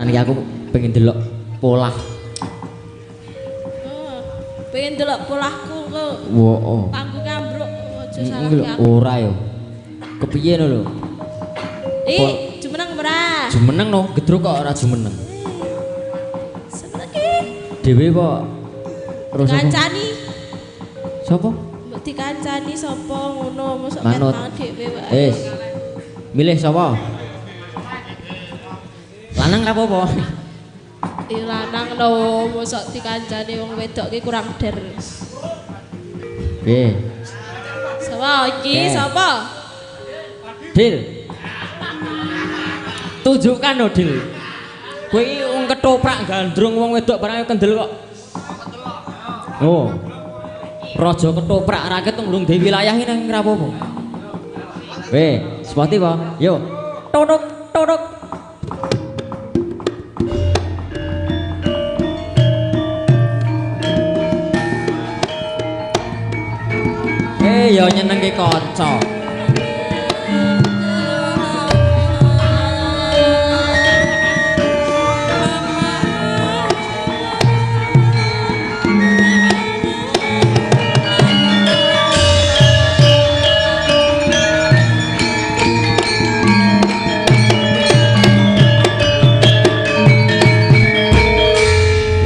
Kan aku pengen delok polah. Pengen delok polahku kok. Wo. Kanggo ngambruk aja salah aku. Ora yo. Kepiye lho? Jumeneng ora? Jumeneng no, gedruk kok ora jumeneng. Seneng iki. Dhewe kok terus Kancani. Sopo? Mbok dikancani sapa ngono mosok Manut. ketang dhewe wae. Milih sapa? Lanang ra apa-apa. Lanang lho mosok dikancani wong wedok ki kurang der. Nggih. Sapa iki? Sapa? Dil. Tunjukkan no Dil. Kowe iki wong ketoprak gandrung wong wedok barang kendel kok. Oh. Raja ketoprak rakyat urung duwe wilayah iki nang ra apa-apa. Sepati apa? Yo. Totok totok. Yo nyenengke kanca.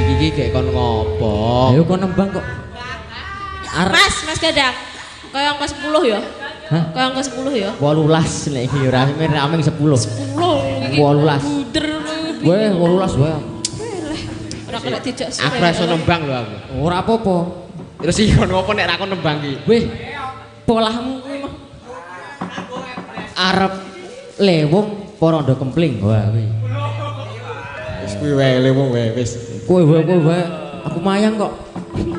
Iki gek kon ngopo? Ayo kon nembang kok. Mas Gadang. Kaya angka 10 ya? Hah? Kaya angka 10 ya? 18 nek iki ora raming 10. 10 iki. 18. Buder. Weh 18 wae. Ora kena dijak suwe. Aku iso nembang lho aku. Ora apa-apa. Terus iki kon ngopo nek ra kon nembang iki? Weh, polahmu kuwi mah arep lewung apa rondo kempling. Wah kuwi. Wis kuwi wae lewung wae wis. Kowe wae aku mayang kok.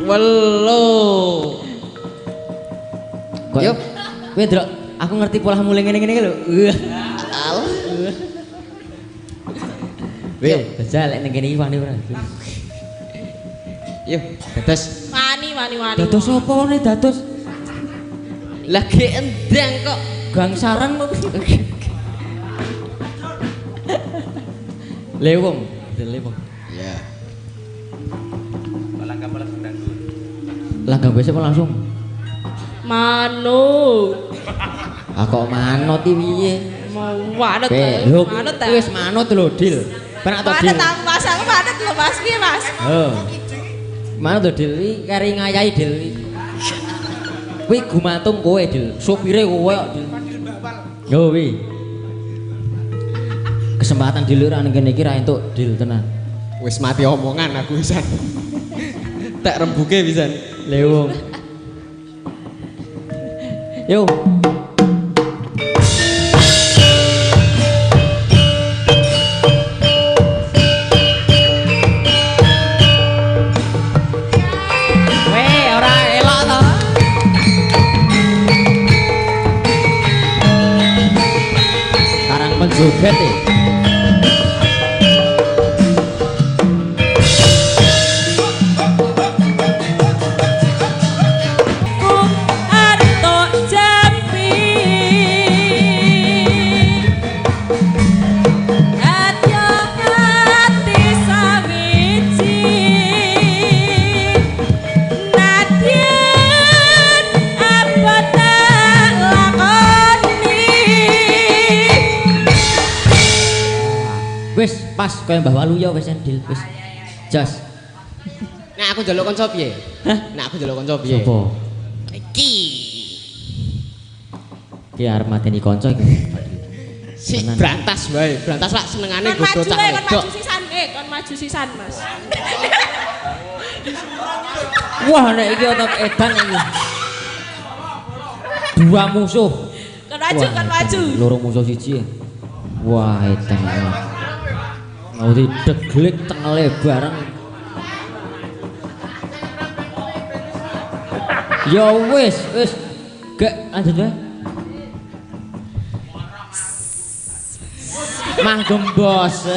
Welo. Kok yo. Kowe ndelok aku ngerti polahmu ngene-ngene iki lho. Alah. Weh, jajal lek ning kene iki wani ora. Yo, dados. Wani. Dados apa ne dados? Lagi endang kok. Gang sarang kok. Lewung, lewung. Iya. Langgang biasa apa langsung? Manut. Ah kok manut iki piye? Mau manut. Manut ta. Wis manut lho, Dil. Penak to, Dil. Manut Mas, aku manut lho Mas, piye Mas? Manut to, Dil. Iki kari ngayahi, Dil. Kuwi gumantung kowe, Dil. Sopire kowe kok, Dil. Yo wi. Kesempatan Dil ora ning kene iki ra entuk, Dil, tenan. Wis mati omongan aku pisan. Tak rembuke pisan. Lewung. Yo. Joget e. Pas kaya Mbah Walu ya wis Dil wis. Jas. Nek aku njaluk kanca piye? Hah? Nek aku njaluk kanca piye? Sopo? Iki. Ki arep mateni kanca iki. Si brantas wae. Brantas lak senengane godho cah wedok. Kon maju sisan, Mas. Wah nek iki otot edan iki. Dua musuh. Kon maju. Loro musuh siji. Wah edan. Mau dideglik tengele bareng. Ya wis. Gak lanjut wae. Manggem bos.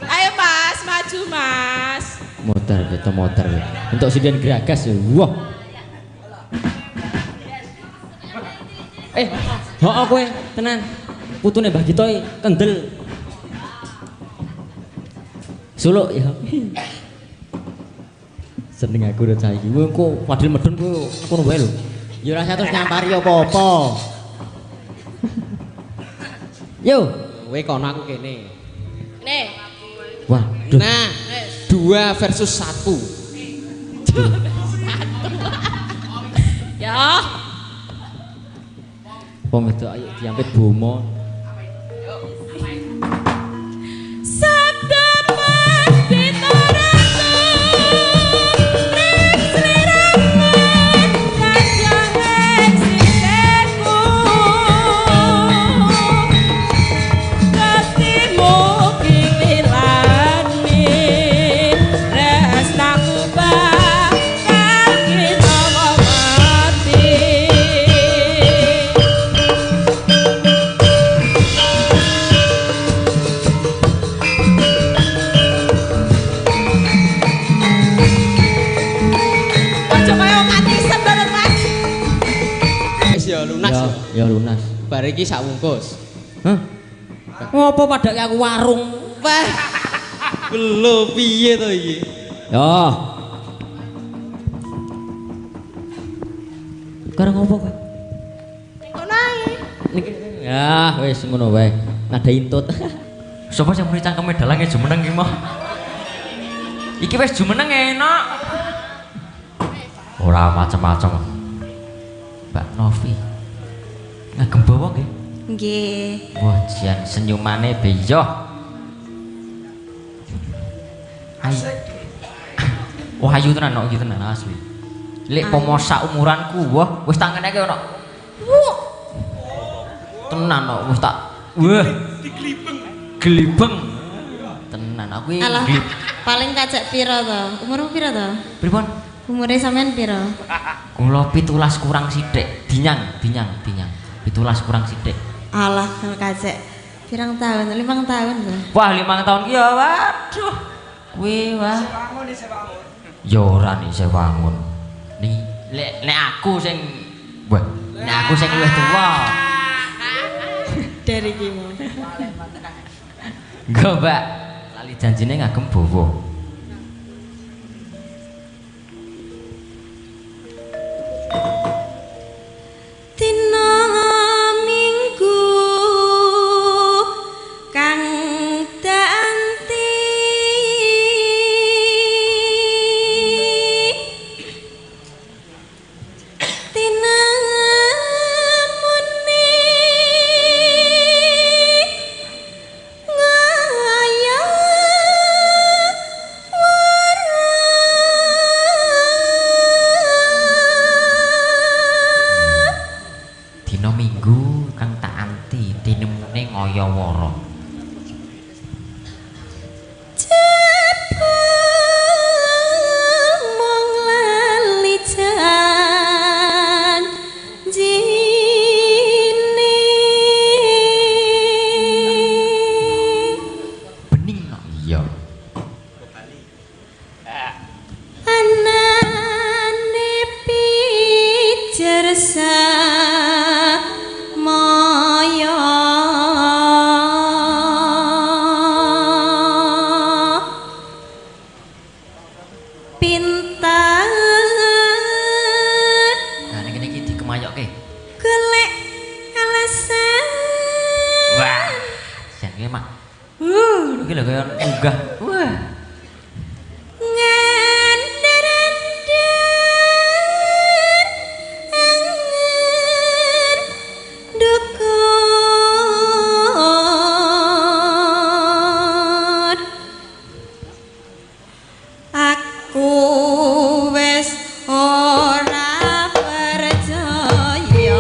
Ayo Mas, maju Mas. Motor. Untuk sidian geragas ya. Wah. Heeh kowe, tenan. Putune Mbah Gito kendel. Suluk ya. Seneng aku rek saiki. Kowe engko padahal medun kowe ngono wae lho. Ya ora satus nyampari apa-apa. Yo, Kowe kono aku kene. Nih. waduh. Nah, 2 versus 1. Ya. Wong itu ayo diampit bomo. Sabda Pandita Ratu Ning sliramu kadang eksiteku Ketimu kiwilani Resnaku bakal kita mati Aja kaya mati sembarang Mas. Wis ya lunas ya. Ya lunas. Bar iki sak wungkus. Hah? Ngopo padake aku warung? Wah. Lho piye to iki? Ya. Sekarang ngopo kowe? Ning kono ae. Niki ya wis ngono wae. Nada intut. Sopo sing muni cangkeme dalang e jumeneng iki mah. Iki wis jumeneng enak. Ora macem-macem. Mbak Novi. Ngagem bawa nggih. Nggih. Wah, jian senyumane beyo. Wah, ayu tenan kok iki tenan asli. Lek pomo sak umuranku, wah wis tak ngeneke ono. Tenan kok wis tak. Wah. Glibeng. Tenan aku iki Alah, glib. paling kacek piro to? Umurmu piro to? Pripun? Umure sampean piro? Kula 17 kurang sithik. Dinyang. 17 kurang sithik. Alah, kacek. Pirang tahun? 5 tahun to. Wah, 5 tahun ki ya waduh. Kuwi wah. Ya ora nih sewangun. Nek aku sing wah, nek aku sing luwih tuwa. Dari kimu. Enggak, Mbak. Lali janjine ngagem bowo. Dina Minggu kang danti tinamuni ngaya Dina Minggu kang tak anti tinemune ngaya wara. mong lali janjine Bening no. Iya. anane pijer samaya pintar Nah ning kene iki dikemayokke. golek alasan Wah. Jan ki mak. Iki lho kaya unggah. Wah. ngandar-andar angen dukun aku wis ora percaya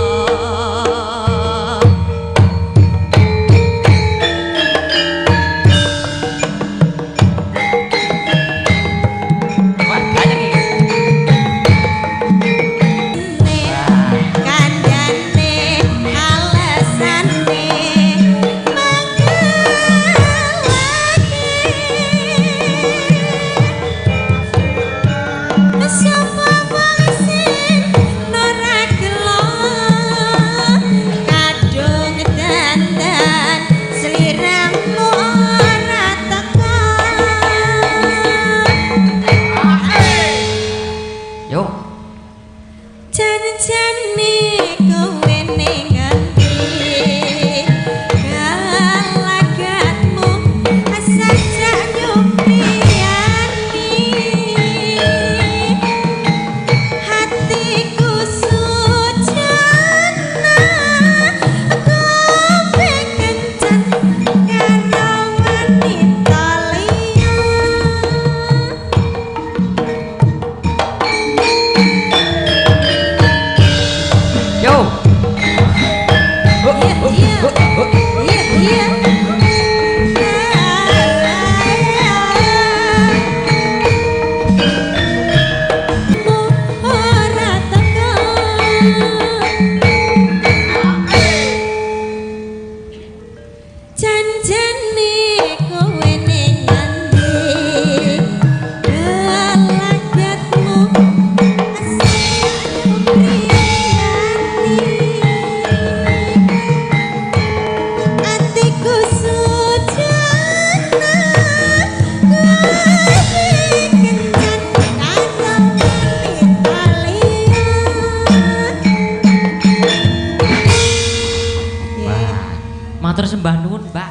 Matur sembah nuwun, Mbak.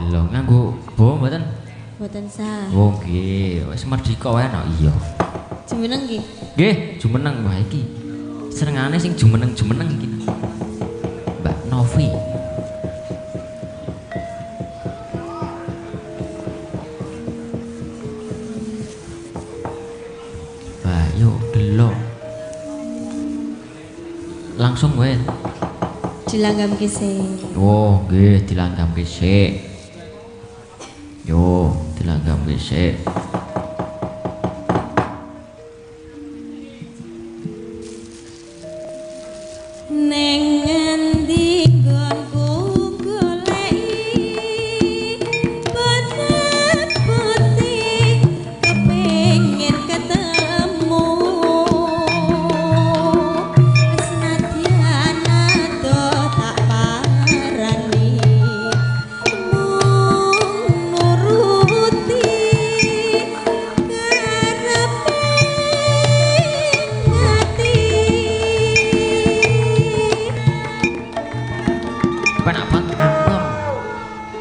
Lho nganggo bo mboten? Mboten sah. Oh nggih, wis merdika wae no. Iya. Jumeneng nggih. Nggih, jumeneng wah iki. Senengane sing jumeneng-jumeneng iki. Mbak Novi. Bah, yuk delok. Langsung wae. Dilanggamke sik. Oh, nggih, dilanggamke sik. Yo, dilanggamke sik. Neng ngendi nggonku goleki boten putih kepengin ketemu senadyan ado tak parani mung nuruti karepe ati.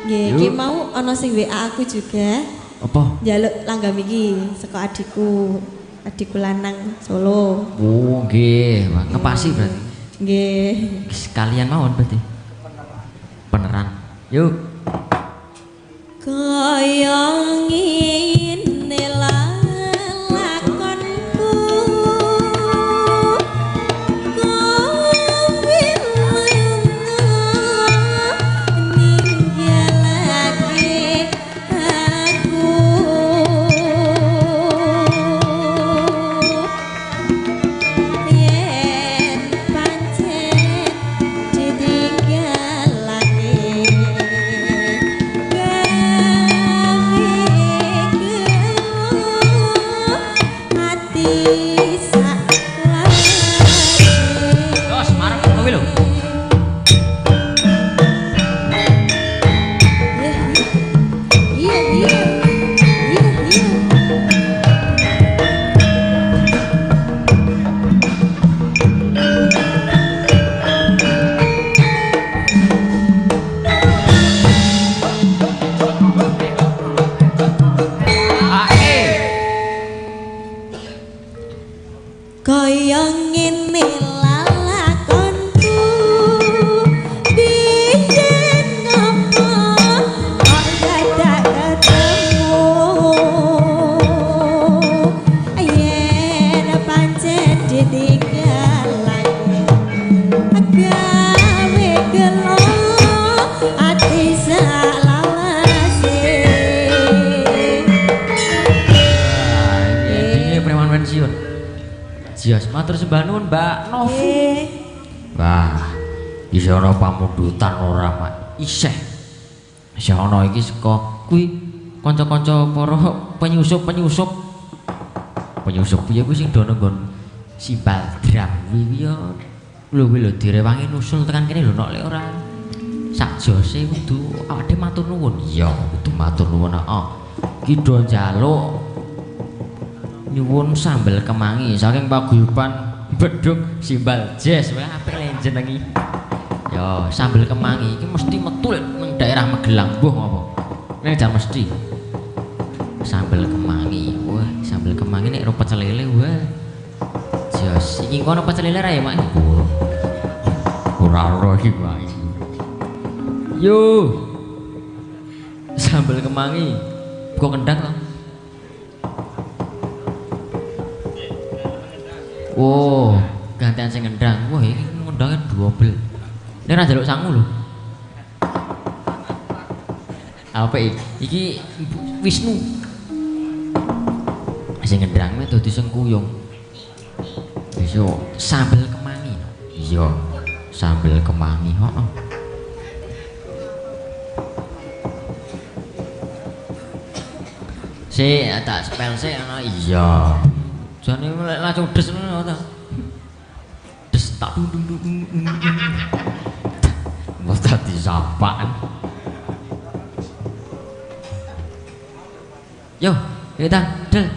Nggih, iki mau ana sing WA aku juga. Apa? Njaluk langgam iki saka adikku. Adikku lanang Solo. Oh, nggih, wah, ngepasi berarti. Nggih. Sekalian mawon berarti. Beneran. Yuk. Kaya ngene lakonku ninggalake aku yen pancen ditinggalake Los, marep kuwi lho. Kaya ngene lalakonku biyen ngopo kok dadak ketemu yen pancen ditinggalake gawe gelo ati salawase. Ini preman pensiun. Jias matur sembah nuwun Mbak Novi. Wah, isih ana pamundutan ora mak. Isih. Isih ana iki saka kuwi kanca-kanca para penyusup-penyusup. Penyusup piye kuwi sing dono nggon simbal dram kuwi ya. Lho kuwi lho direwangi nusul tekan kene lho nek ora sakjose kudu awake matur nuwun. Iya, kudu matur nuwun heeh. Ki do njaluk nyuwun sambel kemangi saking paguyuban beduk simbal jazz wae apik le jenengi. Ya, sambel kemangi iki mesti metu nang daerah Magelang mbuh apa. Nek jan mesti. Sambel kemangi. Wah, sambel kemangi nek ro pecel lele wah. Jos, iki kono pecel lele ra ya, Mak? Ora ora iki, Mak. Yo. Sambel kemangi. Buka kendang to. Oh, gantian sing ngendang. Wah, iki ngendangnya double. Ini ra njaluk sangu lho. Apa iki? Iki Wisnu. Sing ngendang mek dadi sengkuyung. Wis yo sambel kemangi. Iya, sambel kemangi, heeh. Tak spell sik ana iya. Jane langsung des ngono ta. Des tak dung. Wes dadi sapaan. Yo, kita del.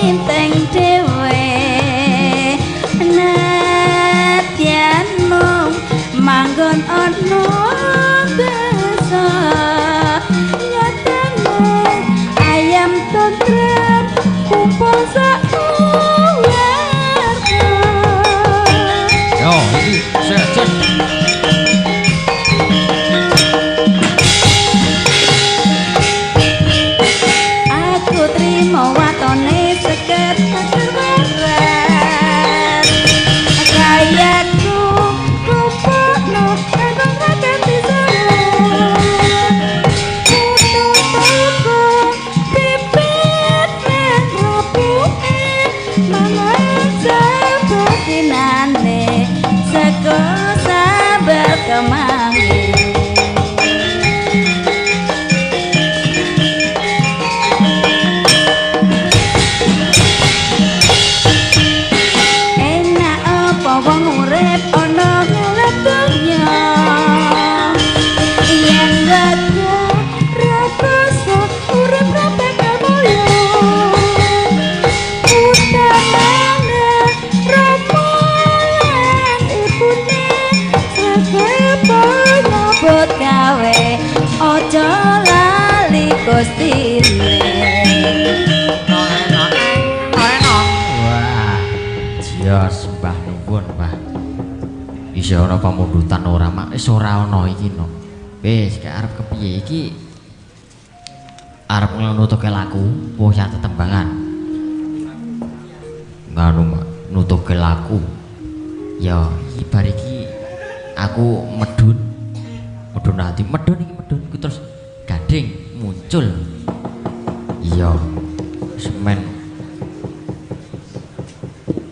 bintang dewe nadyan mung manggon ono desa nyatane ayam tentrem kumpul sakeluarga yo iki sejen aku trimo watone seket terbarat kayaku rupakno kagong hati sana kutu-kutu pipit merobuke mangan sebutinane seko sabar kemangi enak apa wong urip ana ngalap donya yen gada rakoso urip rapek mulya utamane romolan ibune sakaya nyabut gawe aja lali gustine wah jios mbah nuwun mbah isih ana pamundutan ora mak wis ora ana iki no wis gak arep kepiye iki arep nutuke laku poya tetembangan nganu mak nutuke laku ya iki bar iki aku medun ati medun iki iku terus gading muncul iya semen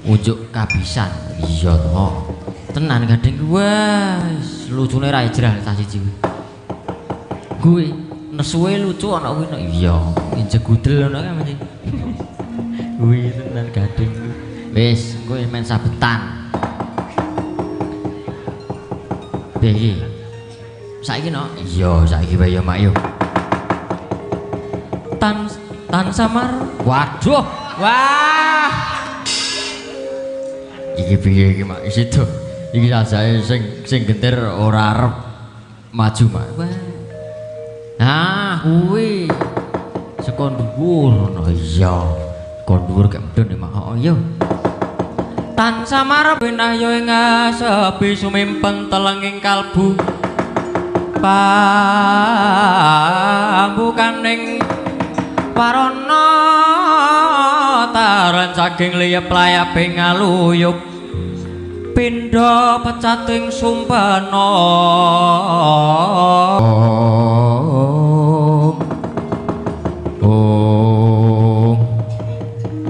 ujuk kabisan iya toh tenan gading wes lucune ra ijrah tas siji kuwi nesuwe lucu ana kuwi iya injegudel ana kan mesti kuwi tenan gading wis kuwi men sabetan piye saiki no iya saiki wae ya mak yo tan samar waduh wah iki piye iki mak situ iki sajae sing gentir ora arep maju mak wah nah kuwi saka dhuwur no iya saka dhuwur gak medun mak oh iya tan samar benah yo ing sepi sumimpen telenging kalbu pambukaning warana taran saking liyep layaping ngaluyup pindha pecating sumpana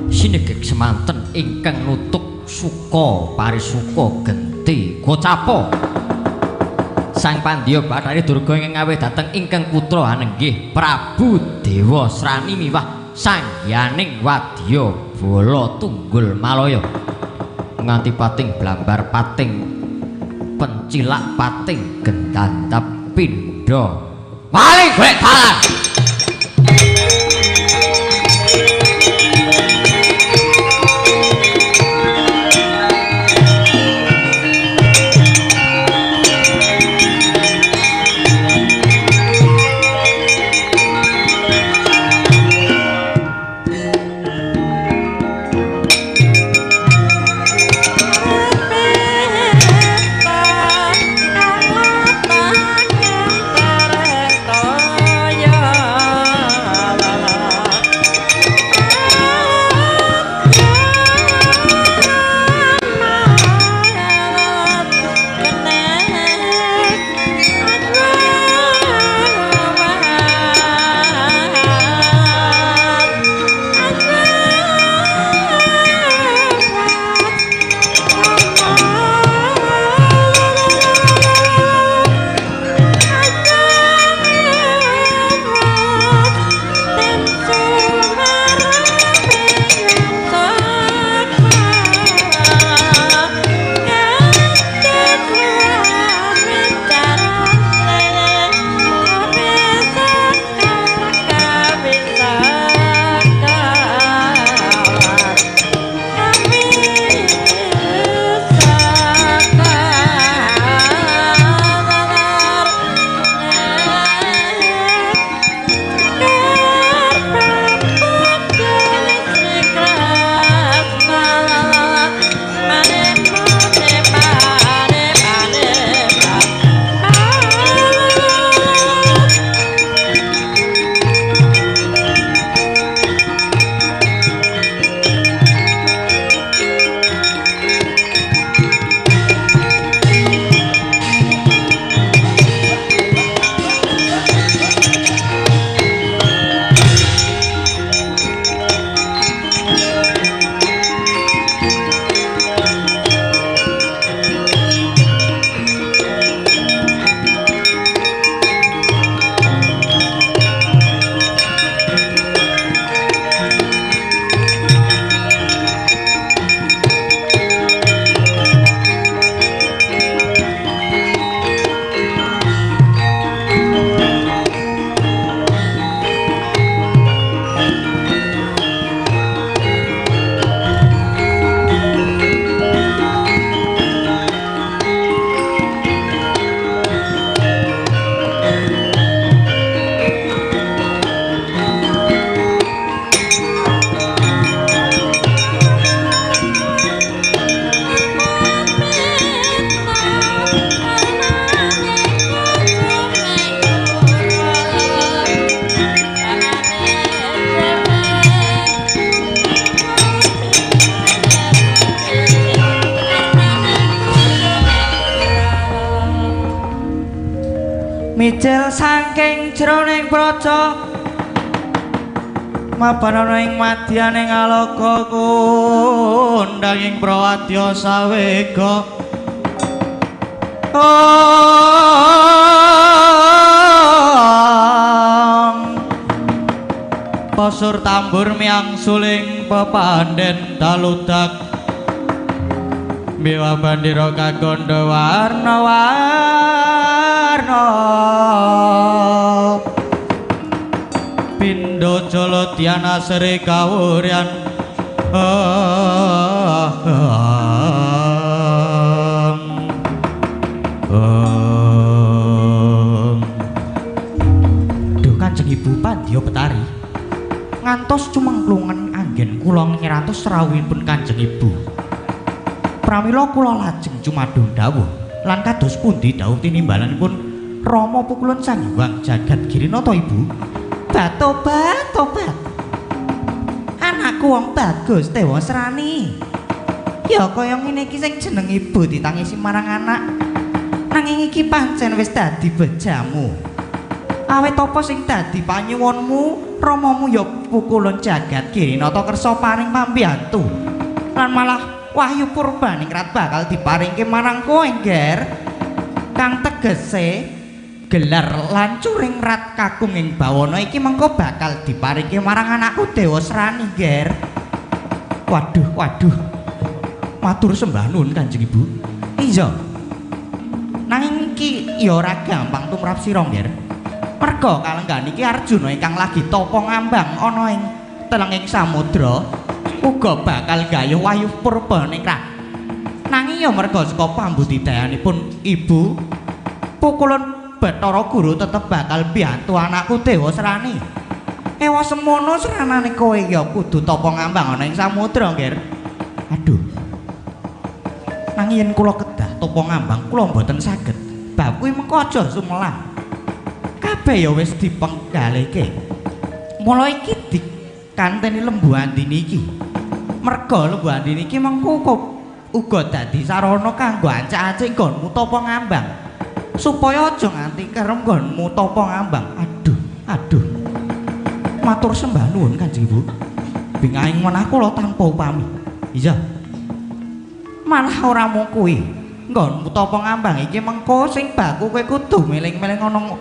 sinegek semanten ingkang nutuk suka parisuka genti gocapo Sang Pandya Bathari Durga ingkang ngawih dhateng ingkang putra anenggih Prabu Dewa Srani miwah sangyaning wadya bala tunggul malaya nganti pating blambar pating pencilak pating gendantap pindha maling golek dalan Toyo Ijil saking jroning praja mapan ana ing madyaning aloka kundang ing prawadya sawega pasur tambur miang suling pepandhen daludak miwa bandira kagandha warna-warna pindha jala diana sri kawuryan Duh Kanjeng Ibu Pandya Betari ngantos cumengklungen anggen kula ngiratos rawuhipun Kanjeng Ibu. Pramila kula lajeng cumadung dawuh lan kados pundi dawuh tinimbalanipun Rama Pukulun Sang Hyang Jagat Girinata Ibu? Tobat. Anakku wong bagus Dewasrani. Ya kaya ngene iki sing jeneng ibu ditangisi marang anak. Nanging iki pancen wis dadi bejamu. Awit apa sing dadi panyuwunmu? Ramamu ya Pukulun Jagat Girinata kersa paring pambiyantu. Lan malah wahyu purbaningrat bakal diparingke marang kowe, Nger. Kang tegese gelar lancuring rat kakung ing bawana iki mengko bakal diparingke marang anakku Dewasrani, Nger. Waduh. Matur sembah nuwun Kanjeng Ibu. Iya. Nanging iki ya ora gampang tumrap sira, Nger. Merga kalenggan iki Arjuna ingkang lagi tapa ngambang ana ing telenging samudra uga bakal gayuh wayuh purbaningrat. Nanging ya merga saka pambudidayanipun Ibu Pukulun Bathara Guru tetep bakal mbiyantu anakku Dewasrani. Ewa semono seranane kowe ya kudu tapa ngambang ana ing samudra, Nger. Aduh. Nanging yen kula kedah tapa ngambang kula mboten saged. Bab kuwi mengko aja sumelang. Kabeh ya wis dipenggalike. Mula iki dikanteni Lembu Andini iki. Merga Lembu Andini iki mengko uga dadi sarana kanggo ancak-ancik nggonmu tapa ngambang. Supaya aja nganti kerem nggonmu tapa ngambang. Aduh. Matur sembah nuwun Kanjeng Ibu. Bingahing menah kula tanpa upami. Iya. Malah ora mung kuwi. Nggonmu tapa ngambang iki mengko sing baku kowe kudu meling-meling ana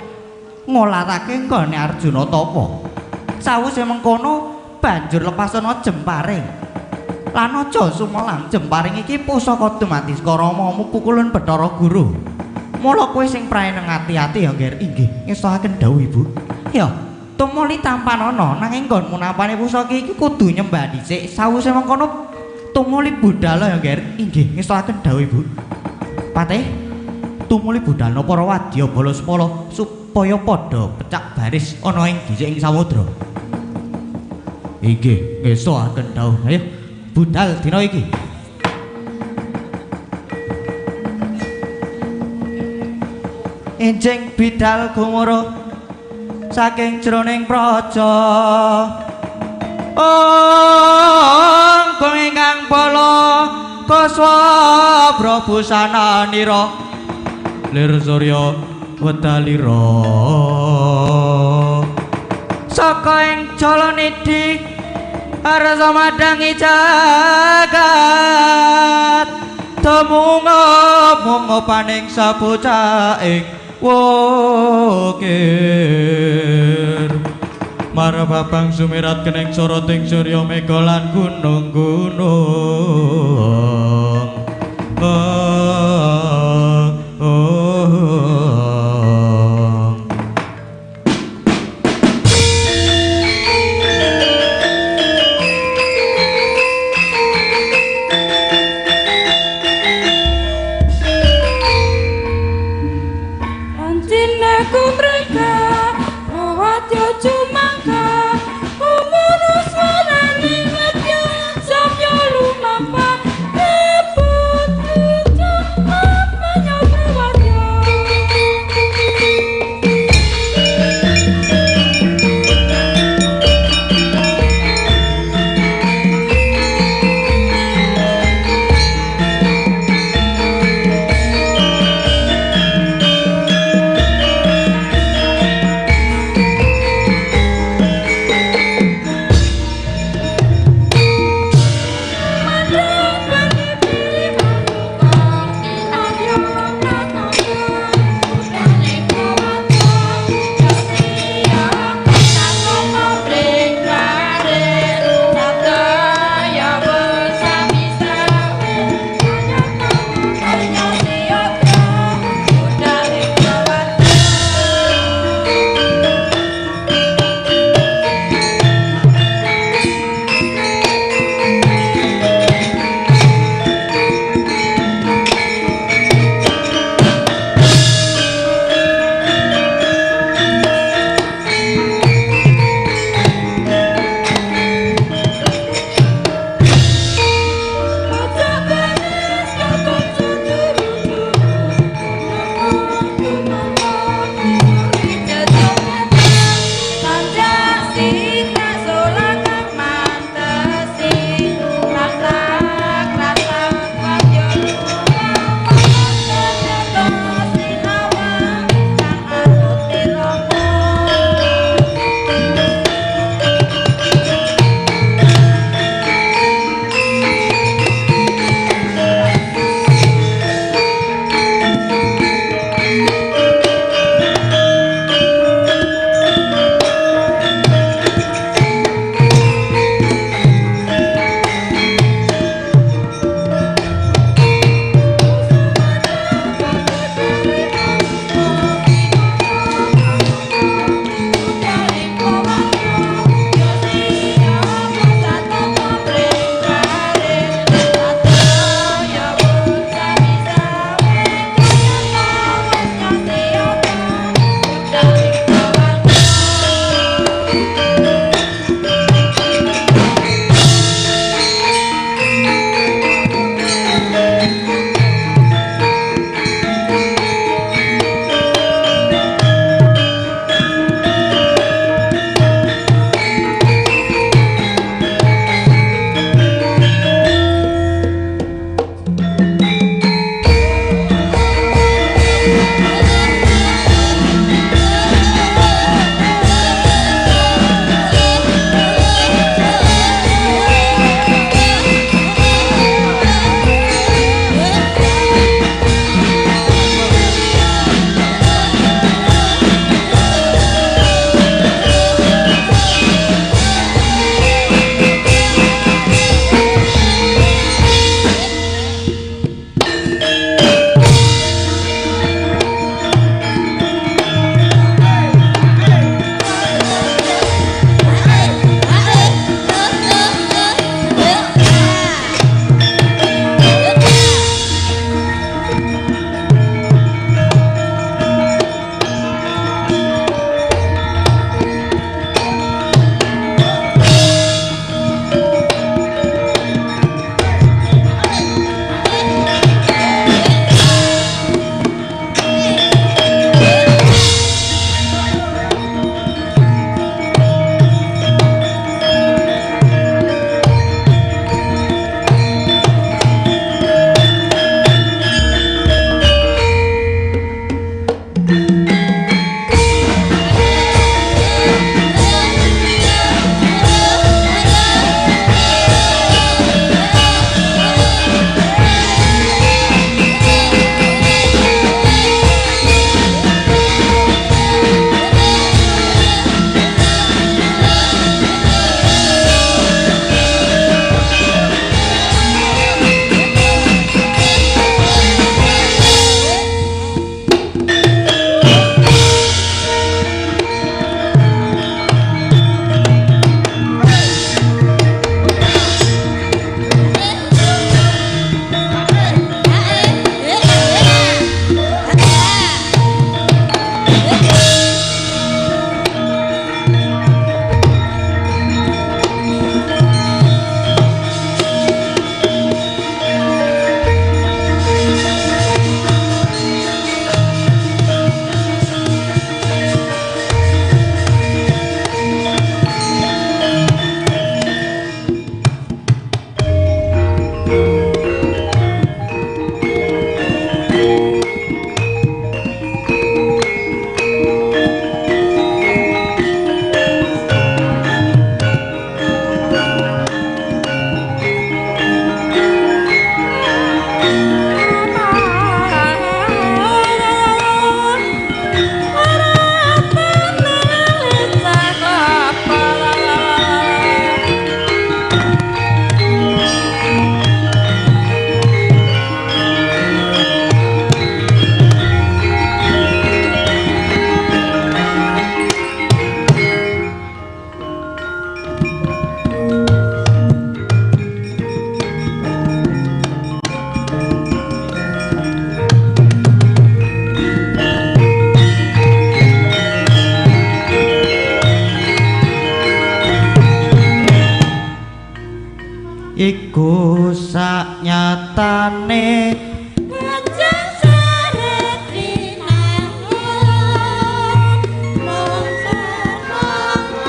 ngolatake nggone Arjuna tapa. Sawise mengkono banjur lepasana jemparing. Lan aja sumelang jemparing iki pusaka dumati saka Ramamu Pukulun Bathara Guru. Mula kowe sing praeneng ati-ati ya, Nger. Inggih, ngestohaken dawuh Ibu. Ya, tumuli tampan ana nanging nggonmu nampane pusaka iki kudu nyembah dhisik. Sawise mengkono tumuli budal ya, Nger. Inggih, ngestohaken dawuh Ibu. Patih, tumuli budalna para wadya bala sepala supaya padha pecak baris ana ing dhisik ing samudra. Inggih, ngestohaken dawuh. Ayo, budal dina iki. Enjing bidal gumuruh saking jroning praja. Kang ingkang bala kaswabra busananira lir surya wedalira. Saka ing Jalanidi arsa madangi jagat temungo paning sabocah ing wokir marababang sumirat kening soroting surya mega lan gunung-gunung. Umur suara ning medya samya lumapa iku saknyatane Pancen saret rinangun mung sarang-sarang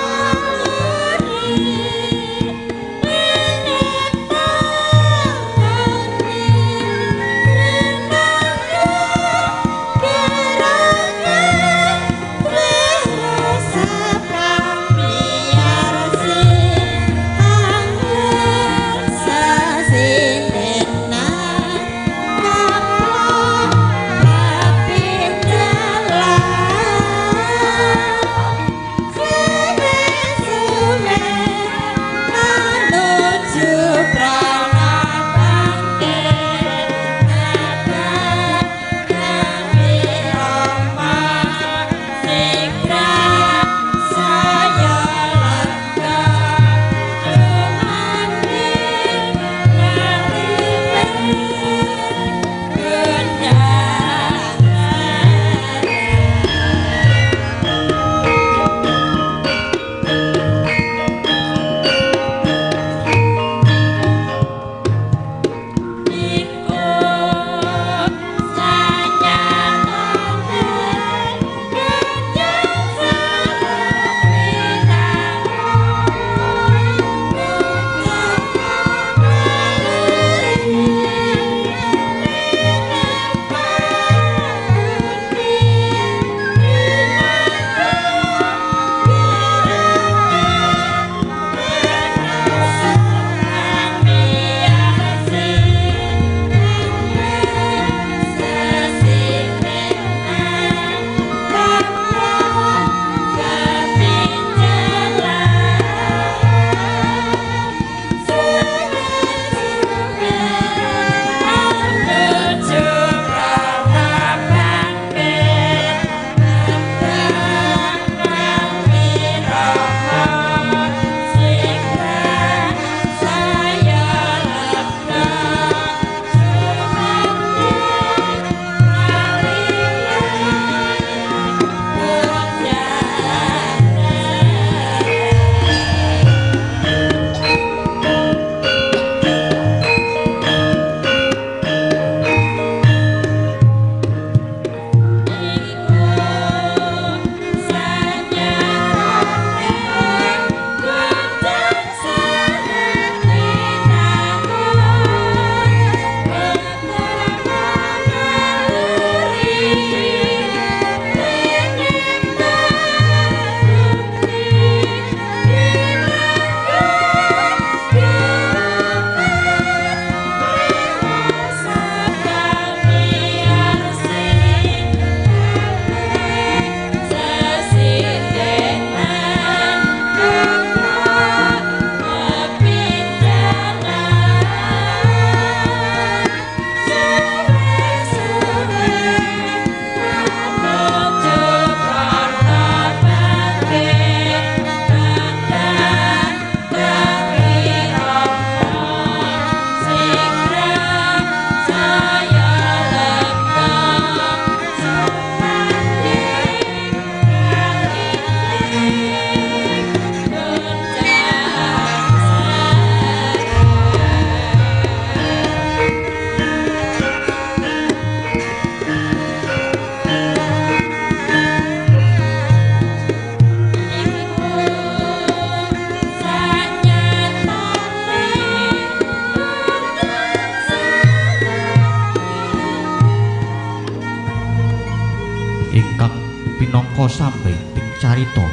minangka sambeting carita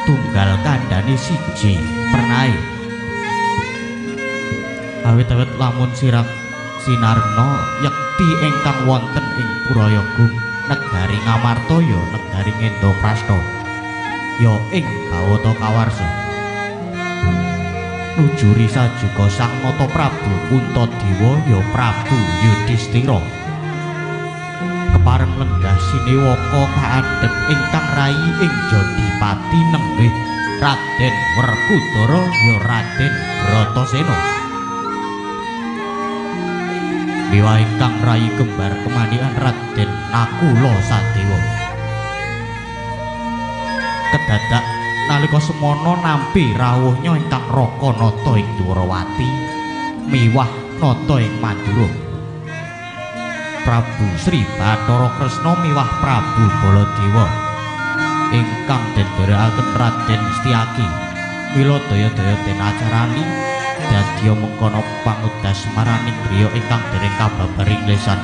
tunggal kandhane siji pernae awit-awit lamun sirah sinarna yekti ingkang wonten ing Purayagung negari Ngamartaya negari Ngendraprasta ya ing Bawata Kawarsa nujuri sajuga Sang Nata Prabu Puntadewa ya Prabu Yudhistira kepareng lenggah Sinewaka kaadhep ingkang rayi ing Jodipati nenggih Raden Werkudara ya Raden Bratasena dewa ingkang rayi kembar kemanikan Raden Nakula Sadewa kedadak nalika semono nampi rawuhnya ingkang Raka Nata ing Dwarawati miwah Nata ing Madura. Prabu Sri Bathara Kresna miwah Prabu Baladewa ingkang dederekaken Raden Setyaki mila daya-daya den acarani dadya mengkono pangudas maraning griya ingkang dereng kababaring lesan.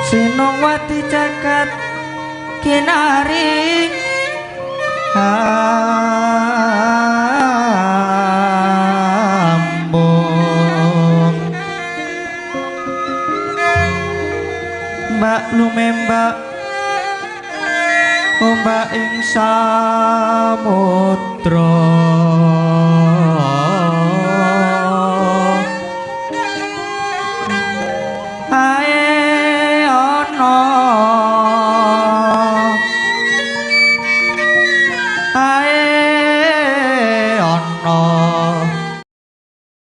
Sinongwati jagat kinari ambung mbak lumembak ombak ing samudra ae